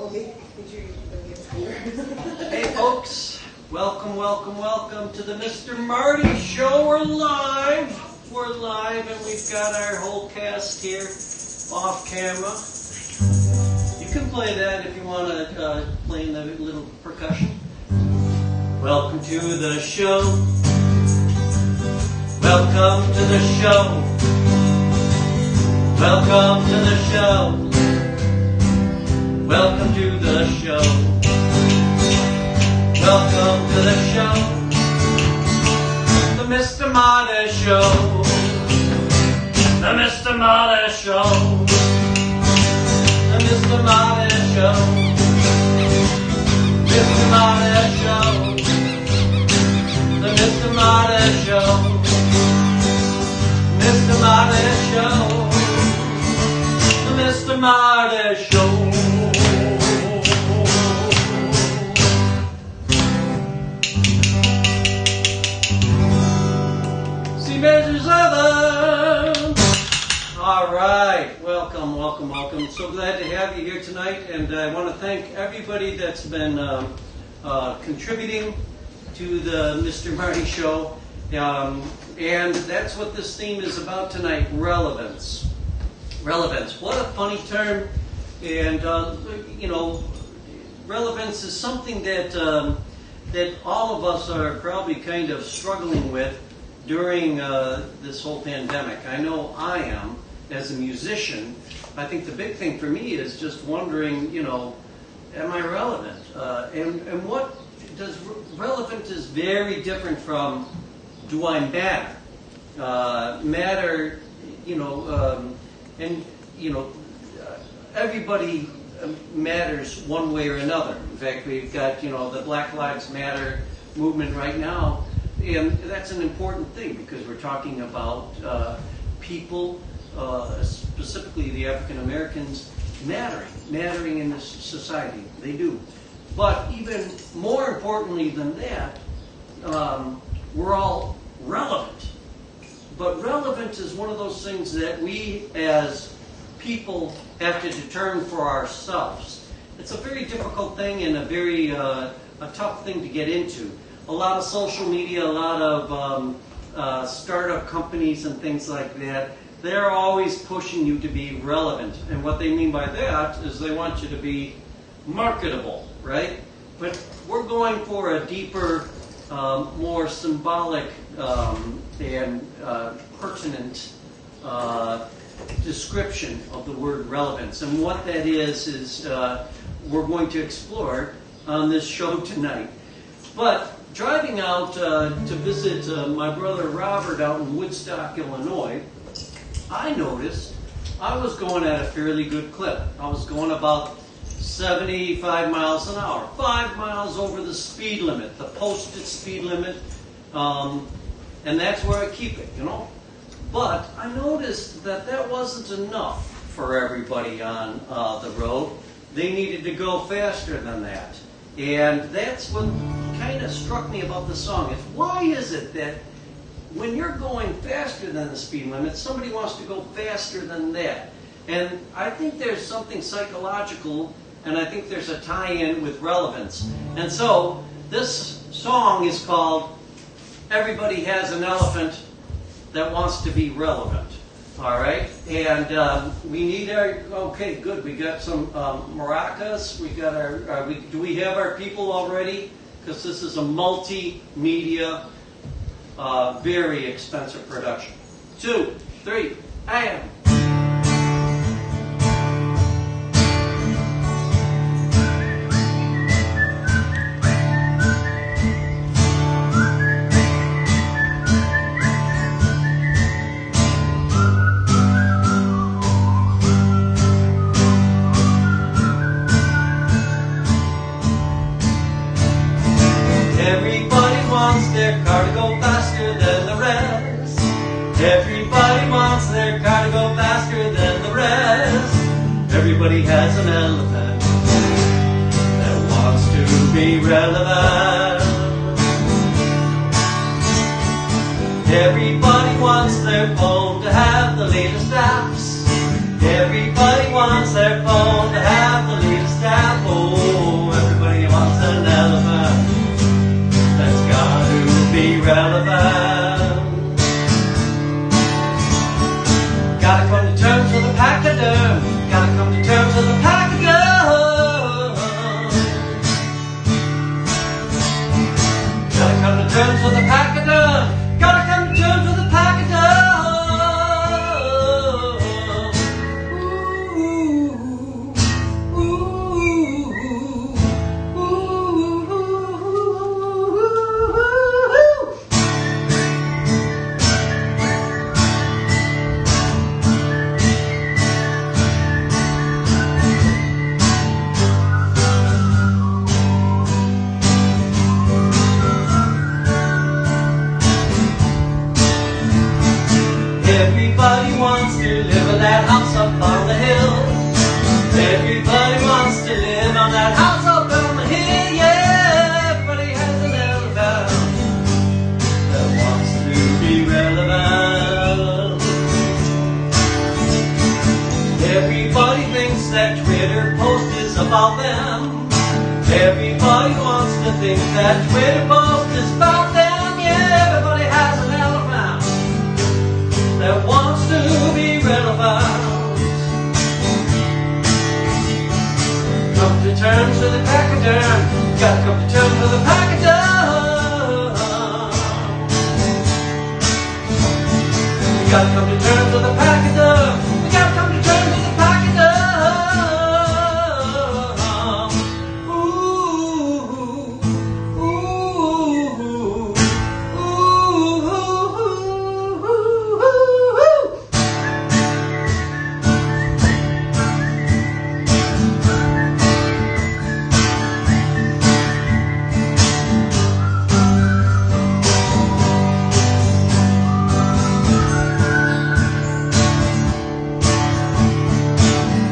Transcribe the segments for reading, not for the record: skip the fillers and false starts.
Hey folks, welcome to the Mr. Marty Show. We're live, and we've got our whole cast here off camera. You can play that if you want to play in the little percussion. Welcome to the show. Welcome to the show. Welcome to the show. Welcome to the show. Welcome to the show. The Mr. Marty Show. The Mr. Marty Show. The Mr. Marty Show. Mr. Marty Show. The Mr. Marty Show. Mr. Marty Show. The Mr. Marty Show. Measures others. All right, welcome. So glad to have you here tonight, and I want to thank everybody that's been contributing to the Mr. Marty Show, and that's what this theme is about tonight: relevance. Relevance. What a funny term, and relevance is something that that all of us are probably kind of struggling with during this whole pandemic. I know I am, as a musician. I think the big thing for me is just wondering, am I relevant? And what does relevant is very different from do I matter? Everybody matters one way or another. In fact, we've got, the Black Lives Matter movement right now. And that's an important thing because we're talking about people, specifically the African Americans, mattering in this society. They do. But even more importantly than that, we're all relevant. But relevant is one of those things that we as people have to determine for ourselves. It's a very difficult thing and a very a tough thing to get into. A lot of social media, a lot of startup companies and things like that, they're always pushing you to be relevant. And what they mean by that is they want you to be marketable, right? But we're going for a deeper, more symbolic and pertinent description of the word relevance. And what that is we're going to explore on this show tonight. But driving out to visit my brother Robert out in Woodstock, Illinois, I noticed I was going at a fairly good clip. I was going about 75 miles an hour, 5 miles over the speed limit, the posted speed limit, and that's where I keep it, But I noticed that wasn't enough for everybody on the road. They needed to go faster than that. And that's what kind of struck me about the song. Is why is it that when you're going faster than the speed limit, somebody wants to go faster than that? And I think there's something psychological, and I think there's a tie-in with relevance. And so this song is called Everybody Has an Elephant That Wants to Be Relevant. All right, and we need okay, good. We got some maracas. We got do we have our people already? Because this is a multimedia, very expensive production. 2, 3, and. Their car to go faster than the rest. Everybody wants their car to go faster than the rest. Everybody has an elephant that wants to be relevant. Everybody wants their phone to have the latest apps. Everybody wants their phone to have the latest app. the post is about them. Everybody wants to think that Twitter post is about them. Yeah, everybody has an elephant that wants to be relevant. Come to terms with the pachyderm. Gotta come to terms with the pachyderm. We gotta come to terms with the pachyderm. We gotta come to terms with the pachyderm. Ooh, ooh, ooh.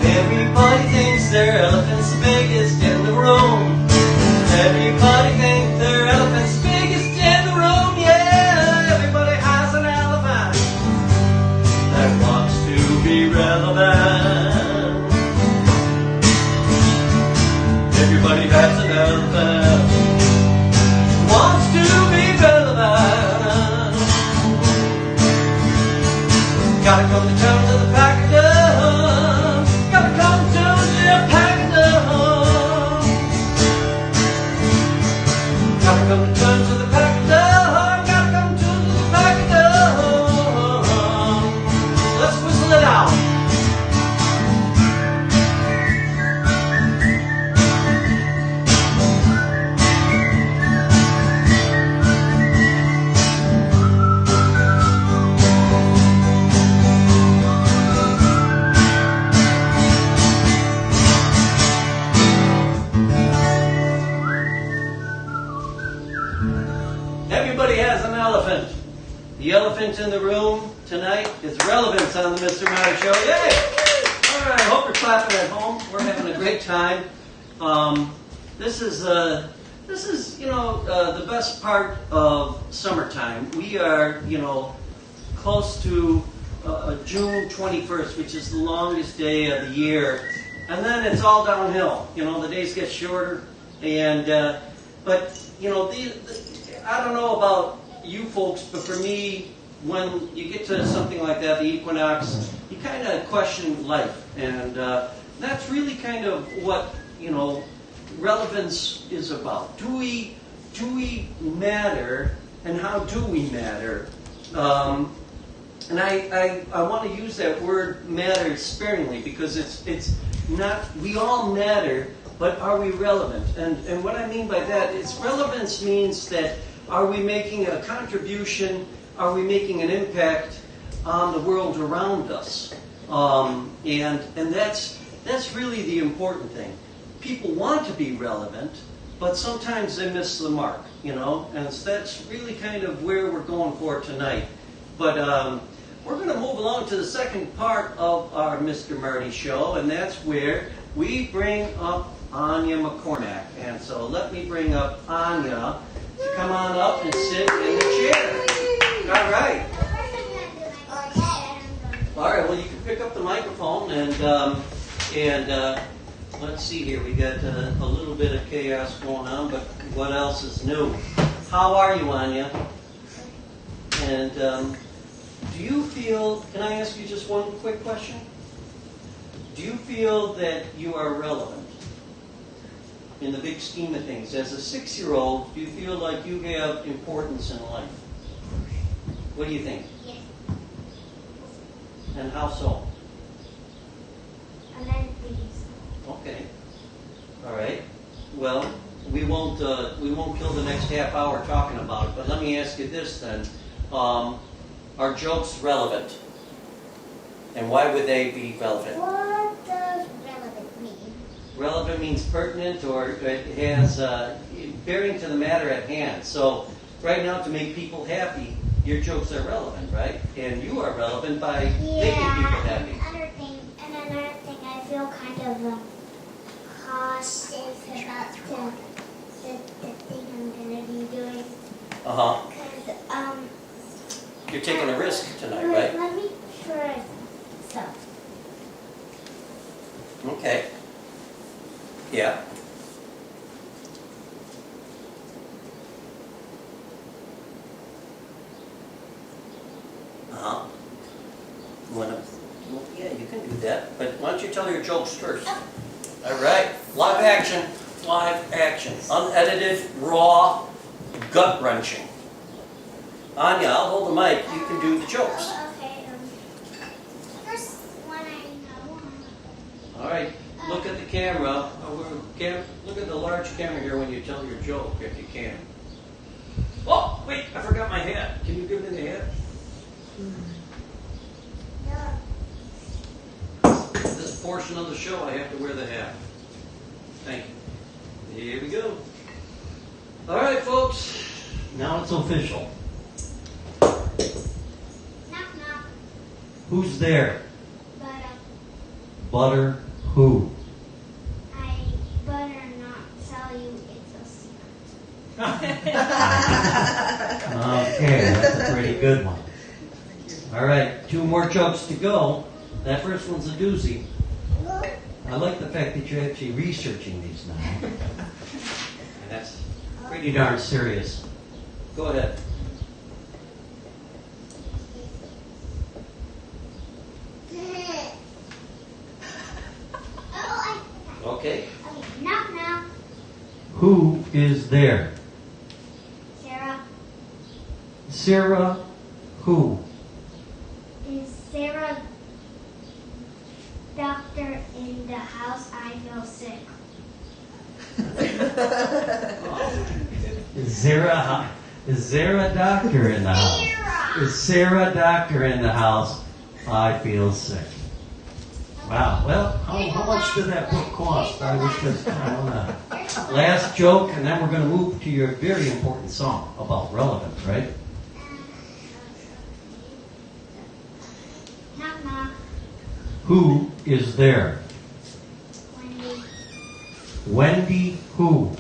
Everybody thinks their elephant's the biggest in the room. Everybody thinks their elephant's the biggest in the room. Yeah, everybody has an elephant that wants to be relevant. Everybody has an elephant who wants to be relevant. Gotta come to terms with the pachyderm. Gotta come to the pachyderm. Gotta come to terms with the pachyderm. Gotta come to the pachyderm. Let's whistle it out. Everybody has an elephant. The elephant in the room tonight is relevance on the Mr. Meyer Show. Yay! All right, I hope you're clapping at home. We're having a great time. This is the best part of summertime. We are, close to June 21st, which is the longest day of the year. And then it's all downhill. The days get shorter. And, I don't know about you folks, but for me, when you get to something like that, the equinox, you kind of question life. And that's really kind of what, relevance is about. Do we matter, and how do we matter? And I want to use that word matter sparingly, because it's not, we all matter, but are we relevant? And what I mean by that is relevance means that are we making a contribution? Are we making an impact on the world around us? And that's really the important thing. People want to be relevant, but sometimes they miss the mark, and that's really kind of where we're going for tonight. But we're going to move along to the second part of our Mr. Marty Show, and that's where we bring up Anya McCormack. And so let me bring up Anya to come on up and sit in the chair. All right. All right, well, you can pick up the microphone, and let's see here. We got a little bit of chaos going on, but what else is new? How are you, Anya? And do you feel, can I ask you just one quick question? Do you feel that you are relevant in the big scheme of things? As a 6-year-old, do you feel like you have importance in life? What do you think? Yes. And how so? Amenities. Okay. All right. Well, we won't kill the next half hour talking about it. But let me ask you this then: are jokes relevant? And why would they be relevant? What does relevant mean? Relevant means pertinent, or it has bearing to the matter at hand. So right now, to make people happy, your jokes are relevant, right? And you are relevant by making people happy. Another thing, I feel kind of cautious about the thing I'm gonna be doing. Because You're taking a risk tonight, right? Let me try some. Okay. Yeah. Uh-huh. Well, yeah, you can do that, but why don't you tell your jokes first? All right, live action, unedited, raw, gut-wrenching. Anya, I'll hold the mic, you can do the jokes. Okay, first one I know. All right, look at the camera. Look at the large camera here when you tell your joke, if you can. Oh, wait, I forgot my hat. Can you give me the hat? Yeah. This portion of the show, I have to wear the hat. Thank you. Here we go. All right, folks. Now it's official. Knock, knock. Who's there? But Butter who? I better not tell you it's a secret. Okay, that's a pretty good one. All right, 2 more jokes to go. That first one's a doozy. I like the fact that you're actually researching these now. And that's pretty darn serious. Go ahead. Okay. Okay, knock, knock. Who is there? Sarah. Sarah who? Is Sarah doctor in the house? I feel sick. Is there a doctor in the house? Sarah! Is Sarah doctor in the house? I feel sick. Wow. Well, how much did that book cost? I was just last joke, and then we're going to move to your very important song about relevance, right? Knock, knock. Who is there? Wendy. Wendy who?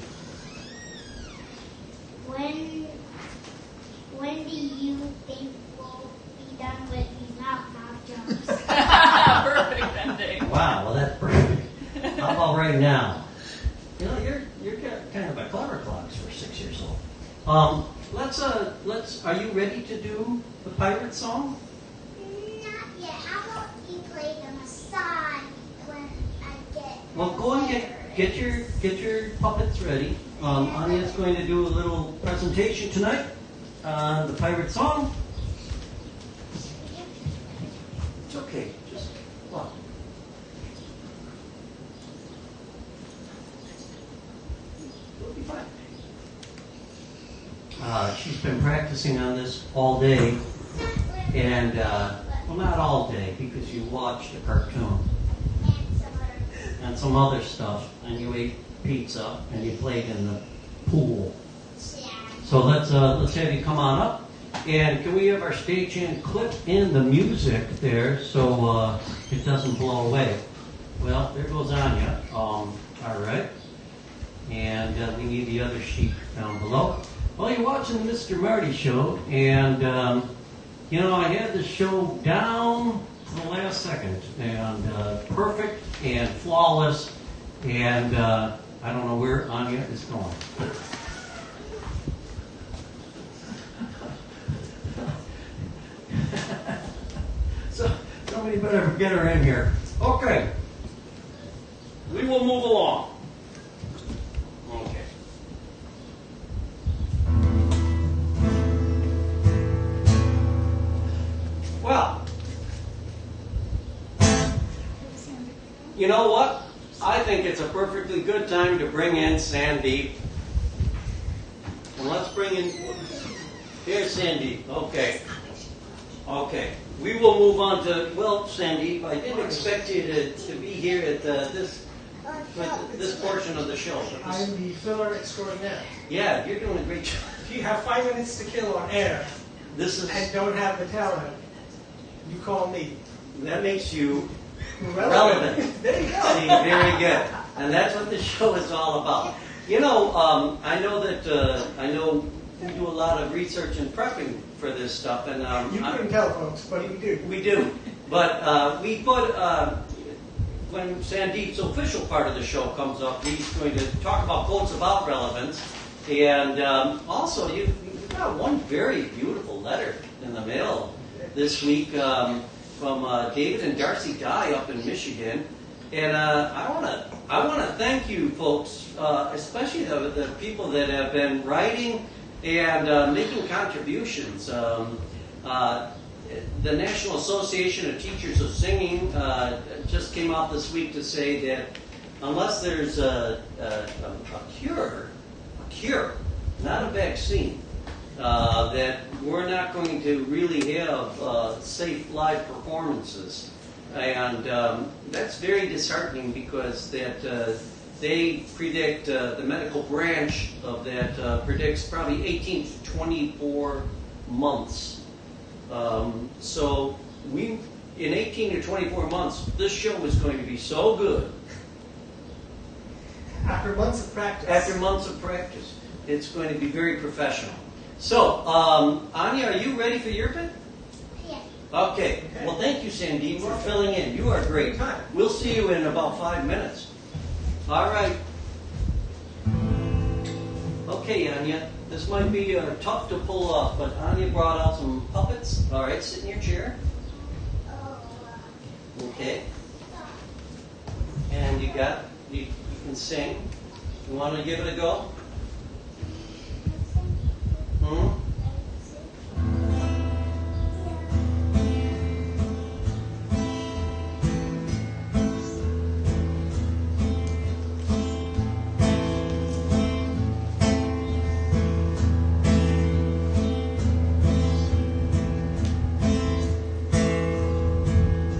When do you think we'll be done with these knock, knock jokes? Perfect ending. Wow. Well, that's perfect. How about right now? You know, you're kind of a clever clocks for 6 years old. Let's. Are you ready to do the pirate song? Not yet. How about you play them aside when I get? Well, go and get your puppets ready. Anya's going to do a little presentation tonight on the pirate song. It's okay. Just walk. You'll be fine. She's been practicing on this all day, and well, not all day because you watched a cartoon and some other stuff, and you ate pizza and you played in the pool. So let's have you come on up, and can we have our stagehand clip in the music there so it doesn't blow away? Well, there goes Anya. All right, and we need the other sheet down below. Well, you're watching the Mr. Marty Show, and you know, I had the show down to the last second, and perfect and flawless, and I don't know where Anya is going. So somebody better get her in here. Okay, we will move along. Okay. Well, you know what? I think it's a perfectly good time to bring in Sandy. And let's bring in... Here's Sandy. Okay. Okay. We will move on to... Well, Sandy, I didn't expect you to be here at this portion of the show. I'm the filler extraordinaire. Yeah, you're doing a great job. If you have 5 minutes to kill on air This is... and don't have the talent, you call me. That makes you... Relevant. There you go. See, very good. And that's what this show is all about. You know, I know you do a lot of research and prepping for this stuff, and You couldn't tell, folks, but we do. we do. But we put when Sandeep's official part of the show comes up, he's going to talk about quotes about relevance. And also, you've got one very beautiful letter in the mail this week from David and Darcy Dye up in Michigan. And I want to thank you folks, especially the people that have been writing and making contributions. The National Association of Teachers of Singing just came out this week to say that unless there's a cure, not a vaccine, that we're not going to really have safe live performances. And that's very disheartening because that they predict, the medical branch of that predicts probably 18 to 24 months. So in 18 to 24 months, this show is going to be so good. After months of practice. After months of practice, it's going to be very professional. So, Anya, are you ready for your bit? Yeah. Okay. Well, thank you, Sandeep, for filling in. You are great. We'll see you in about 5 minutes. All right. Okay, Anya. This might be tough to pull off, but Anya brought out some puppets. All right, sit in your chair. Okay. And you can sing. You want to give it a go?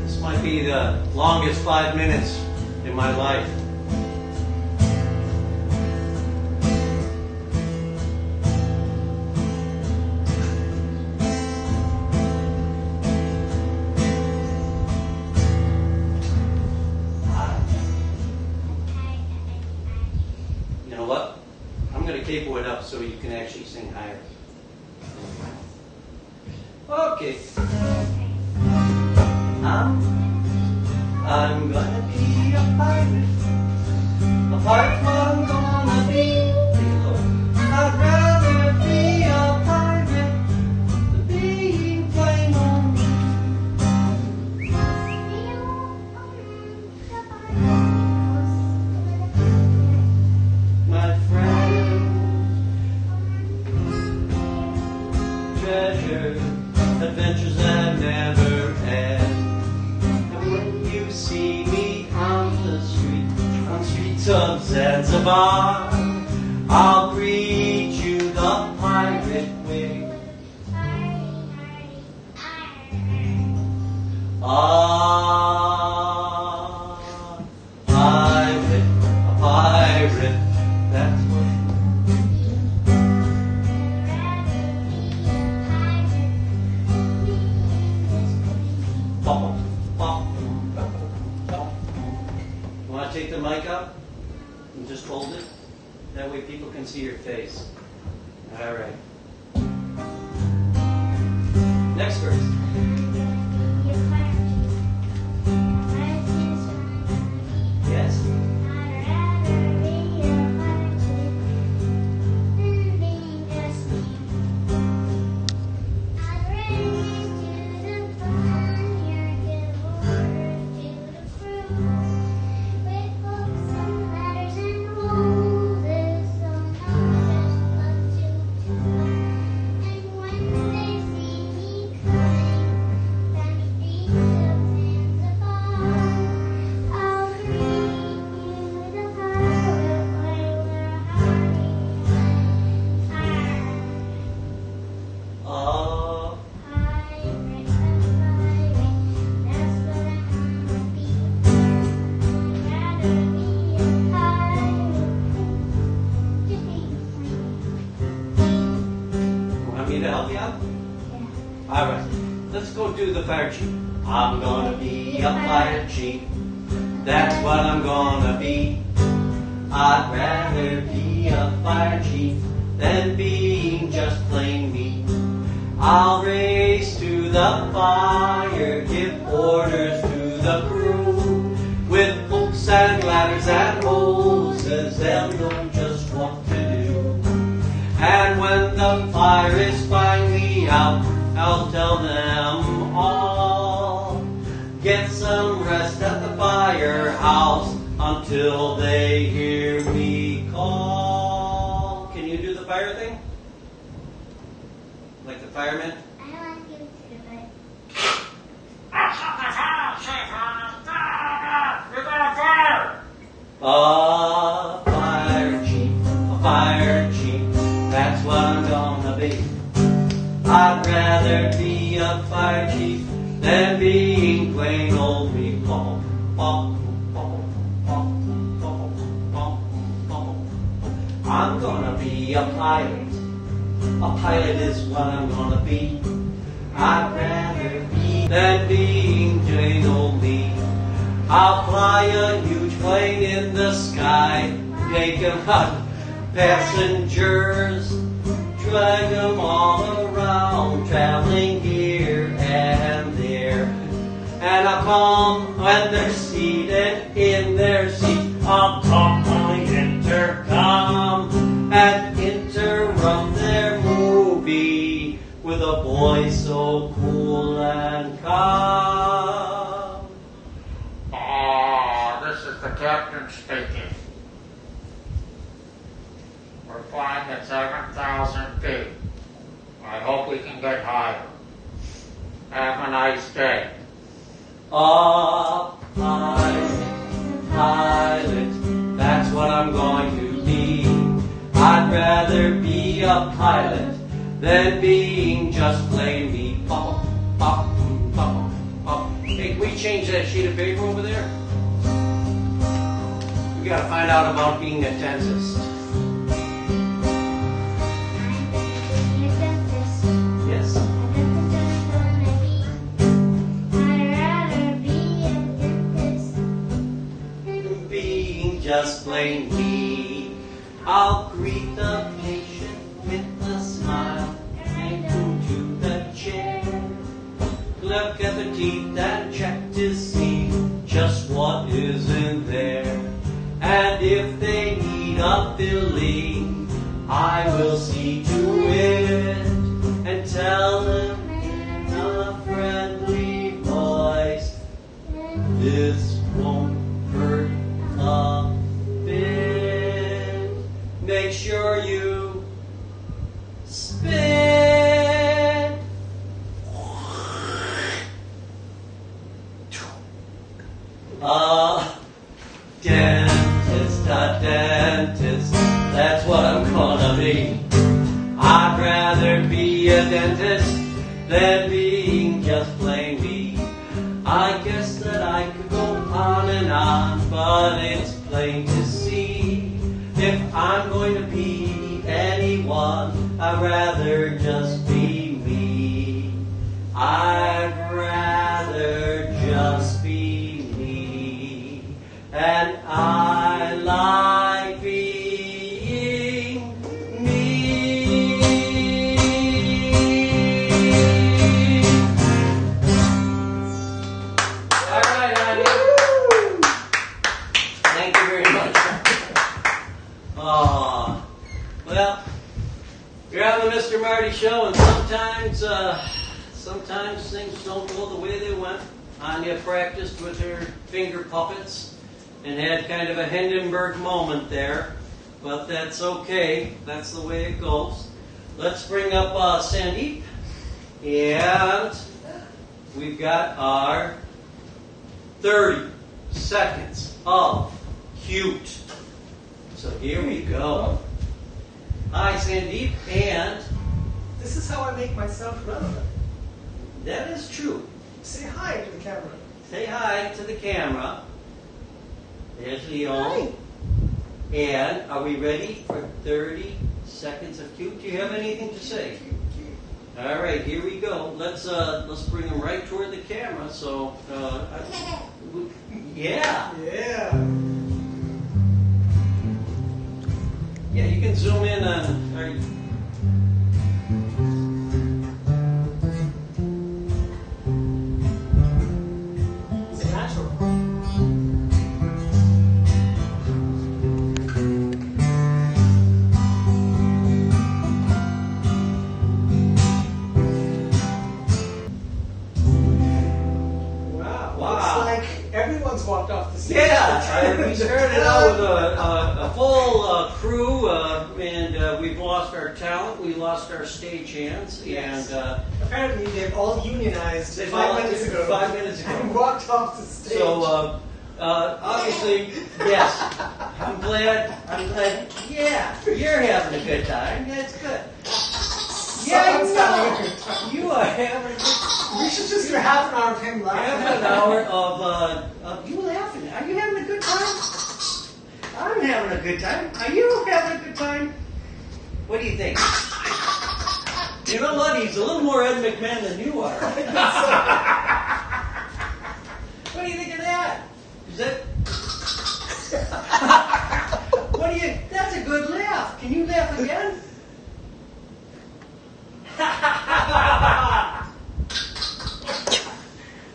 This might be the longest 5 minutes in my life. Capo it up so you can actually sing higher. Okay. I'm gonna be a pirate. A pirate, what I'm gonna be. I'd rather be a pirate than being plain on me. My friend. Treasure, adventures I've never had. And when you see me on streets of Zanzibar, I'll greet you the pirate way. A pirate, that's what. You want to take the mic up and just hold it? That way people can see your face. All right. Next verse. Yes. To help you out? Yeah. All right. Let's go do the fire chief. I'm gonna be a fire chief. That's what I'm gonna be. I'd rather be a fire chief than being just plain me. I'll race to the fire, give orders to the crew with and ladders and hoses, they'll know just what to do. And when the fire is finally out, I'll tell them all, get some rest at the firehouse until they hear me call. Can you do the fire thing? Like the fireman? I don't want you to do it. A fire chief, that's what I'm gonna be. I'd rather be a fire chief than being plain old me. I'm gonna be a pilot. A pilot is what I'm gonna be. I'd rather be than being plain old me. I'll fly a huge plane in the sky, take 'em out, passengers, drag 'em all around, traveling here and there. And I'll come when they're seated in their seat. I'll talk on the intercom and interrupt their movie with a voice so cool and calm. This is the captain speaking. We're flying at 7,000 feet. I hope we can get higher. Have a nice day. A pilot, that's what I'm going to be. I'd rather be a pilot than being just plain me. Pop, pop, pop, pop. Hey, can we change that sheet of paper over there? We gotta find out about being a dentist. Yes. Being just plain me. I'll greet the patient with a smile and go to the chair. Look at the teeth and check to see just what is in there. And if they need a filling, I will see to it and tell them in a friendly voice, this won't hurt a bit. Make sure you spit. A dentist, that's what I'm gonna be. I'd rather be a dentist than being just plain me. I guess that I could go on and on, but it's plain to see. If I'm going to be anyone, I'd rather just be me. I'd rather just be me. And I like being me. All right, honey. Thank you very much. Well, you're on the Mr. Marty show, and sometimes things don't go the way they went. Anya practiced with her finger puppets and had kind of a Hindenburg moment there, but that's okay. That's the way it goes. Let's bring up Sandeep, and we've got our 30 seconds of cute. So here we go. Hi, Sandeep, and This is how I make myself relevant. that is true. Say hi to the camera. Say hi to the camera. There's Leon. Hi. And are we ready for 30 seconds of cute? Do you have anything to say? All right, here we go. Let's bring them right toward the camera. So, yeah, Yeah. yeah. You can zoom in on. It's natural. whole crew, and we've lost our talent. We lost our stage-hands, Yes. and Apparently, they've all unionized They've 5 all- minutes ago. 5 minutes ago. And walked off the stage. so obviously, yes. I'm glad. Yeah, you're having a good time. That's good. Yeah, Someone's having a good time. you are having a good. We should just do half an hour of him laughing. Half an hour of you laughing. Are you having a good time? I'm having a good time. Are you having a good time? What do you think? You know what? He's a little more Ed McMahon than you are. What do you think of that? Is that? What do you? That's a good laugh. Can you laugh again?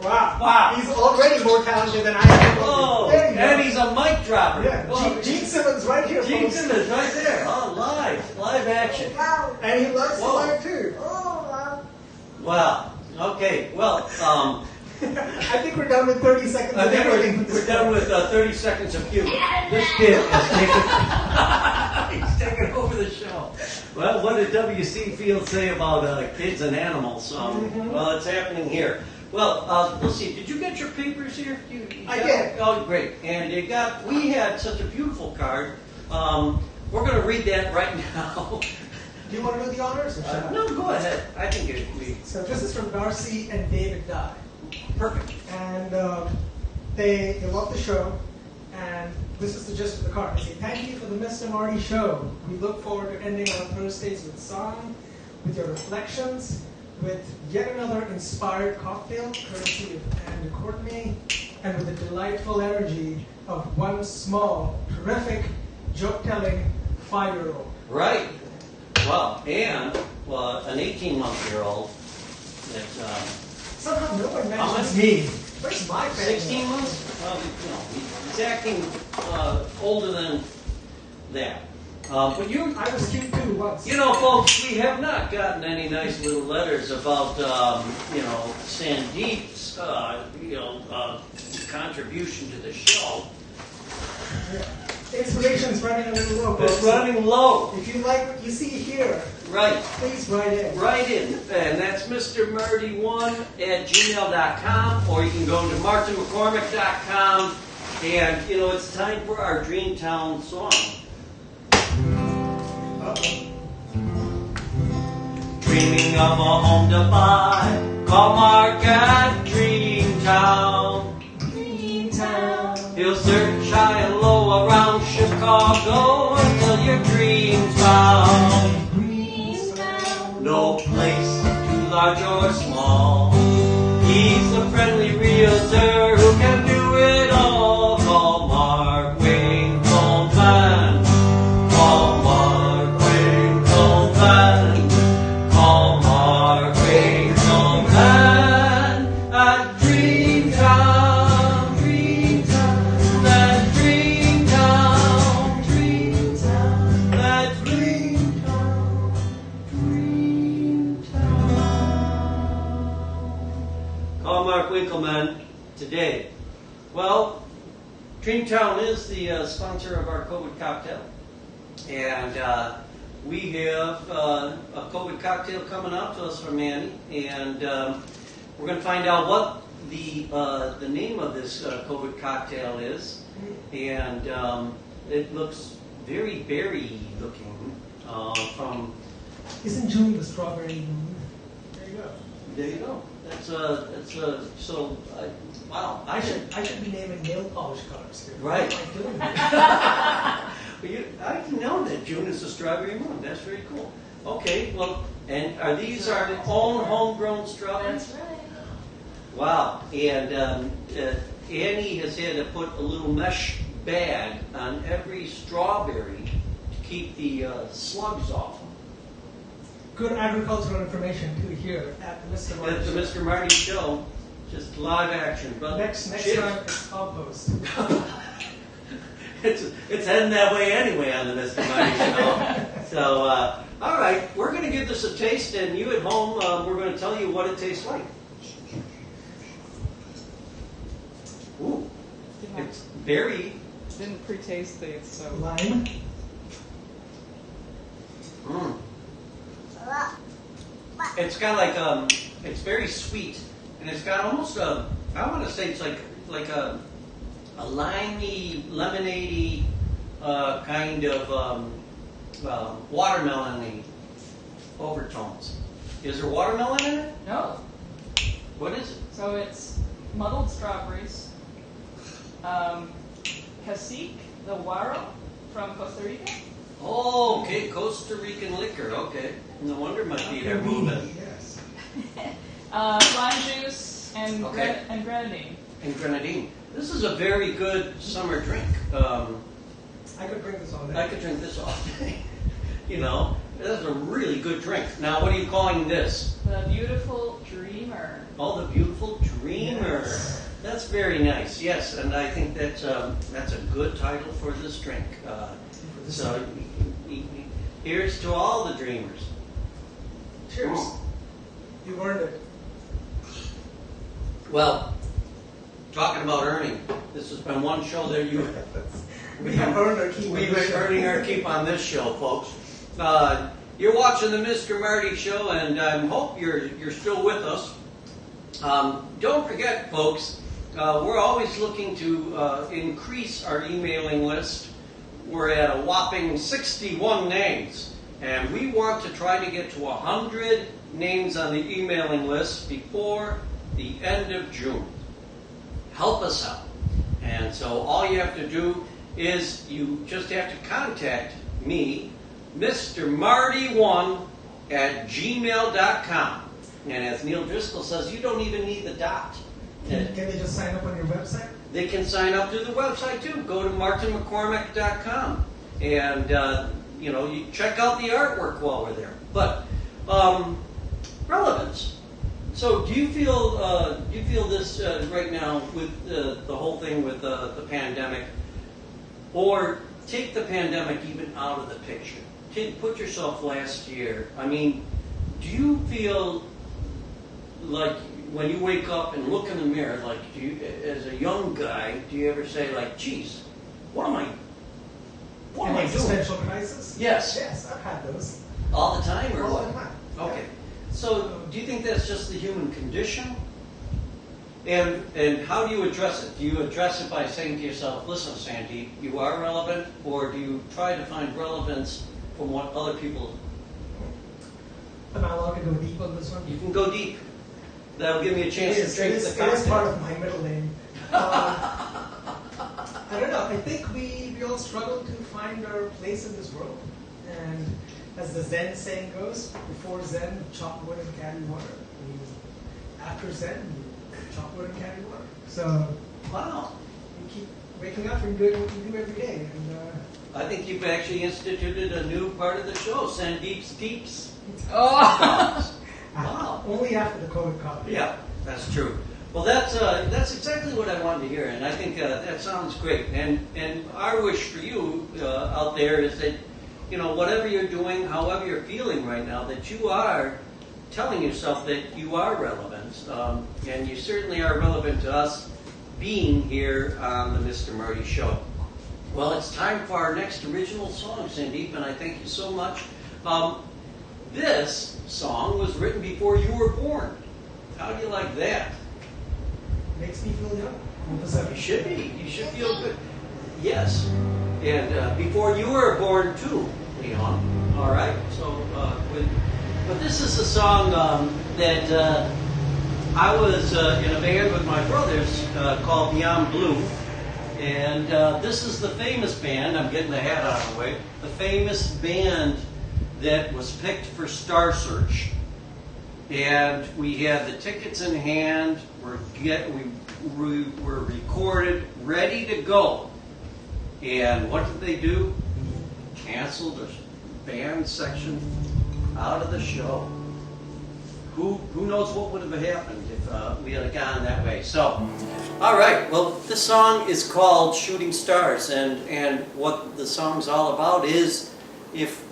Wow. Wow. He's already more talented than I am. Oh, There you go. and he's a mic dropper. Yeah, Oh, Gene Simmons right here. Gene folks. Simmons right there. Oh, live action. Whoa. And he loves to Whoa. laugh too. Oh, Wow. Okay. Well, I think we're done with 30 seconds I of think everything. we're done with 30 seconds of humor. This kid has taken, he's taken over the show. Well, what did WC Field say about kids and animals? Well, it's happening here. Well, let's see. Did you get your papers here? You I got- did. Oh, great. And we had such a beautiful card. We're going to read that right now. Do you want to do the honors? Or should I? No, go ahead. I think it would be So this is from Darcy and David Dye. perfect. And they love the show. And this is the gist of the card. They say, thank you for the Mr. Marty show. We look forward to ending our Thursdays with song, with your reflections, with yet another inspired cocktail, courtesy of Anne Courtney, and with the delightful energy of one small, terrific, joke-telling 5-year-old. Right. Well, and an 18-month-year-old that Somehow no one How mentions many? me. Where's my family? 16 months. Well, he's acting older than that. But I was cute too once. you know, folks, we have not gotten any nice little letters about Sandeep's contribution to the show. Inspiration's running a little low. It's folks. running low. If you like what you see here, Right. please write in. Right in, and that's mrmarty1@gmail.com, or you can go to martinmccormack.com, and it's time for our Dreamtown song. Dreaming of a home to buy, call Mark at Dreamtown. He'll search high and low around Chicago until your dreams found. No place too large or small. He's a friendly realtor who can do it all. Call Mark Winkleman. Call Mark Winkleman. Call Mark Winkleman at Dreamtown. Dreamtown. At Dreamtown. Dreamtown. At Dreamtown. Call Mark Winkleman today. Well, Dreamtown is the sponsor of our COVID cocktail. And we have a COVID cocktail coming out to us from Annie. And we're going to find out what the name of this COVID cocktail is. And it looks very berry looking from... Isn't June the strawberry moon? There you go. There you go. Wow. I should be naming nail polish colors here. Right. What am I doing here? I didn't know that June is a strawberry moon. That's very cool. Okay, well, and are these our own homegrown strawberries? That's right. Wow. And Annie has had to put a little mesh bag on every strawberry to keep the slugs off them. Good agricultural information too here at the Mr. Marty At the Show. Mr. Marty Show, just live action. But Next cheers. time it's compost. It's heading that way anyway on the Mr. Marty Show. So, all right, we're going to give this a taste, and you at home, we're going to tell you what it tastes like. Ooh, it's very Didn't pre-taste these, so. Lime. Mm. It's got like it's very sweet, and it's got almost a, I want to say it's like a limey, lemonade-y kind of watermelon-y overtones. Is there watermelon in it? No. What is it? So it's muddled strawberries, cacique, the guaro from Costa Rica. Oh, okay, Costa Rican liquor. Okay, no wonder my feet are moving. Yes. Lime juice and Okay. and grenadine. And grenadine. This is a very good summer drink. I could drink this all day. I could drink this all day. You know, this is a really good drink. Now, what are you calling this? The Beautiful Dreamer. Oh, the Beautiful Dreamer. Yes. That's very nice. Yes, and I think that's a good title for this drink. So, here's to all the dreamers. Cheers. You earned it. Well, talking about earning, this has been one show that you. We have earned our keep. We've been earning our keep on this show, folks. You're watching the Mr. Marty Show, and I hope you're still with us. Don't forget, folks, we're always looking to increase our emailing list. We're at a whopping 61 names, and we want to try to get to 100 names on the emailing list before the end of June. Help us out. And so all you have to do is you just have to contact me, Mr. Marty1 at gmail.com. And as Neil Driscoll says, you don't even need the dot. Can they just sign up on your website? They can sign up through the website too. Go to martinmccormack.com and you check out the artwork while we're there. But relevance. So do you feel this right now with the whole thing with the pandemic, or take the pandemic even out of the picture? Put yourself last year. I mean, do you feel like when you wake up and look in the mirror, like as a young guy, do you ever say like, geez, what am I doing? Existential crisis? Yes. Yes, I've had those. All the time or All what? the time. Okay. So do you think that's just the human condition? And how do you address it? Do you address it by saying to yourself, listen, Sandy, you are relevant, or do you try to find relevance from what other people? Am I allowed to go deep on this one? You can go deep. That'll give me a chance to drink the It is part cocktail. of my middle name. I don't know. I think we all struggle to find our place in this world. And as the Zen saying goes, before Zen, chop wood and carry water. And after Zen, chop wood and carry water. So Wow. you keep waking up and doing what you do every day. And I think you've actually instituted a new part of the show, Sandeep's Deeps. Oh! Wow. only after the COVID caught. Yeah, that's true. Well, that's exactly what I wanted to hear, and I think that sounds great. And our wish for you out there is that, whatever you're doing, however you're feeling right now, that you are telling yourself that you are relevant, and you certainly are relevant to us being here on the Mr. Marty Show. Well, it's time for our next original song, Sandeep, and I thank you so much. This song was written before you were born. How do you like that? Makes me feel young. You should be. You should feel good. Yes. And before you were born too, Leon. All right. So, but this is a song that I was in a band with my brothers called Beyond Blue. And this is the famous band. I'm getting the hat out of the way. The famous band that was picked for Star Search. And we had the tickets in hand. We were recorded, ready to go. And what did they do? Canceled the band section out of the show. Who knows what would have happened if we had gone that way? So, all right. Well, this song is called "Shooting Stars," and what the song's all about is if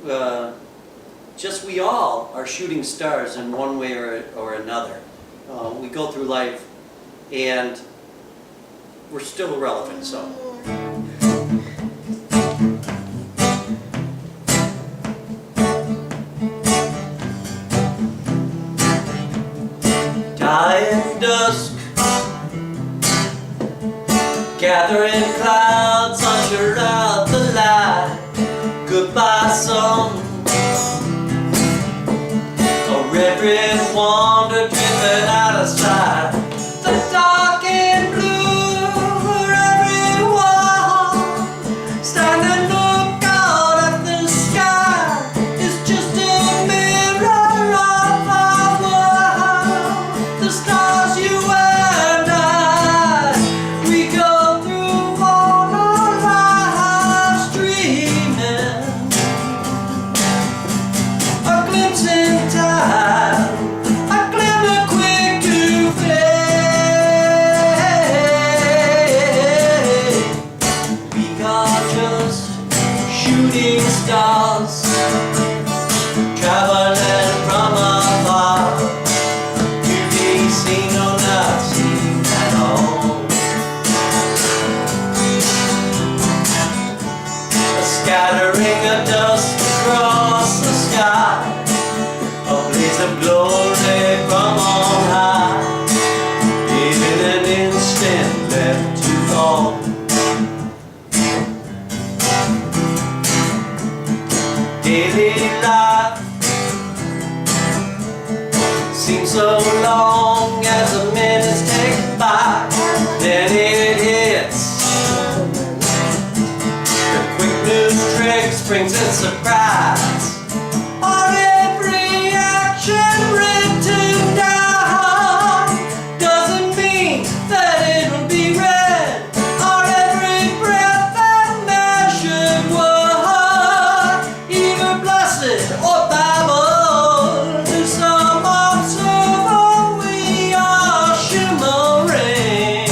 just we all are shooting stars in one way or another. We go through life, and we're still relevant. So. Gathering clouds usher out the light. Goodbye sun, a red wander driven out of sight. The dark and blue for everyone. Stand and look out at the sky. It's just a mirror of our world. The stars, you and I, we go through all our lives dreaming. A glimpse in time, a glimmer quick to fade. We are just shooting stars, traveling from afar, to be seen or not seen at all. A scattering of dust across the sky, a blaze of glory from on high, in an instant left to fall. Daily life seems so long as the minutes tick by, then it hits. The quick news trick brings a surprise. Our every action written down doesn't mean that it'll be read. Our every breath and measured word, either blessed or Bible, to some observer we are shimmering.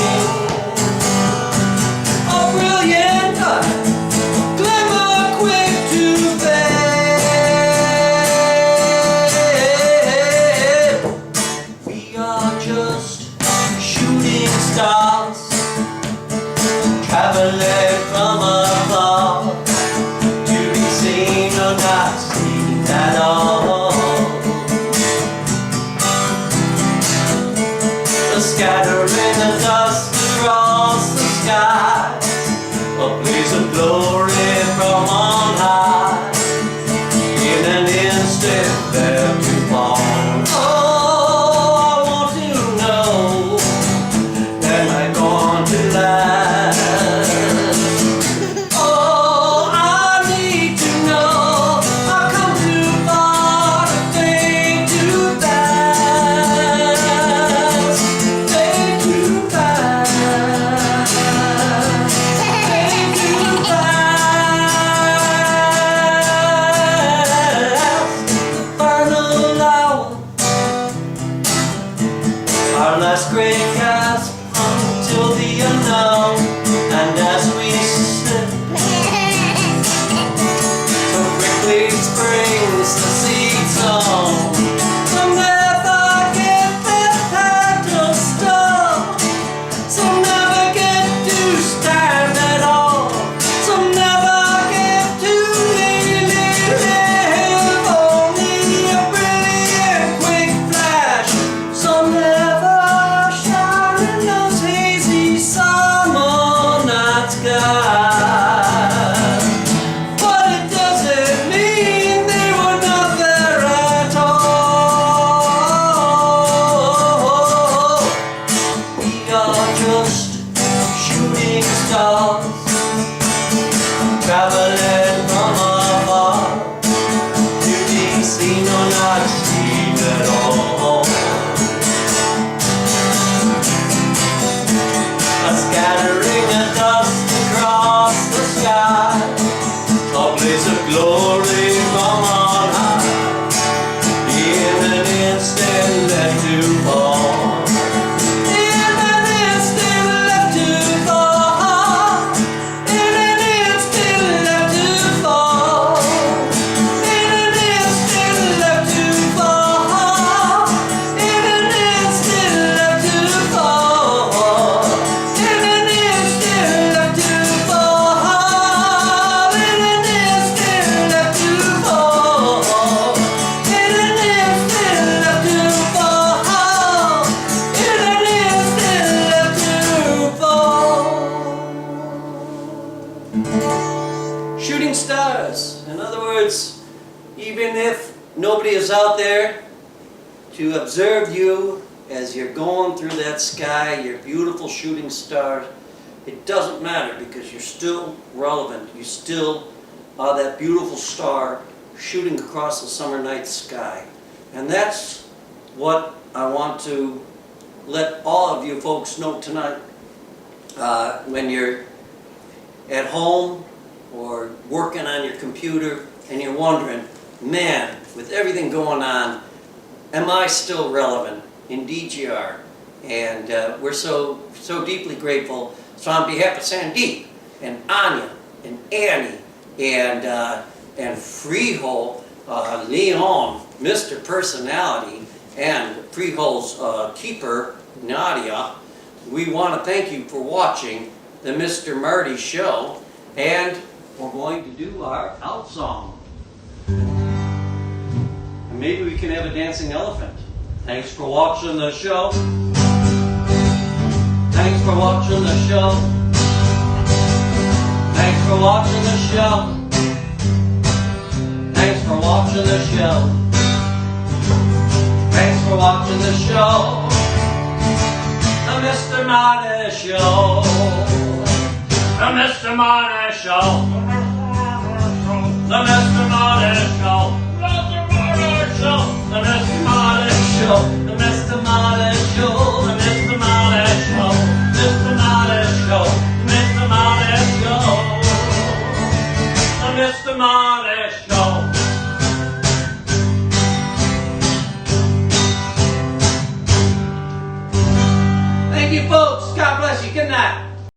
A brilliant glimmer quick to fade. We are just shooting stars, traveling from afar, to be seen or not seen at all. A scattering of dust across the sky, a blaze of glory from on high, in an instant left to fall. Oh, I want to know, am I going to last? Oh, I need to know, I've come too far to think too fast, think too fast, think too fast. The final hour, our last great gasp until the unknown, and as we slip, so quickly springs the seed song. Some never get their pedestal, some never get to stand at all, some never get to really live, only a brilliant quick flash. Some never shine in those hazy summer night skies. But it doesn't mean they were not there at all. We are just shooting stars, traveling from afar, to be seen or not seen at all. A scattering of dust across the sky, a blaze of glory from on high, in an instant left to fall. In an instant left to fall. In an instant left to fall. In an instant left to fall. In an instant left to fall. In an instant left to fall. In an instant left words, even if nobody is out there to observe you as you're going through that sky, your beautiful shooting star, it doesn't matter because you're still relevant. You still are that beautiful star shooting across the summer night sky. And that's what I want to let all of you folks know tonight. When you're at home or working on your computer and you're wondering, man, with everything going on, am I still relevant? Indeed you are. And we're so deeply grateful. So on behalf of Sandeep and Anya and Annie and Freehold, Leon, Mr. Personality, and Freehold's keeper, Nadia, we want to thank you for watching the Mr. Marty Show, and we're going to do our out song. And maybe we can have a dancing elephant. Thanks for watching the show. Thanks for watching the show. Thanks for watching the show. Thanks for watching the show. Thanks for watching the show. The Mr. Marty Show. The Mr. Marty Show. The Mr. Marty Show. The Mr. Marty Show. The Mr. Marty Show. The Mr. Marty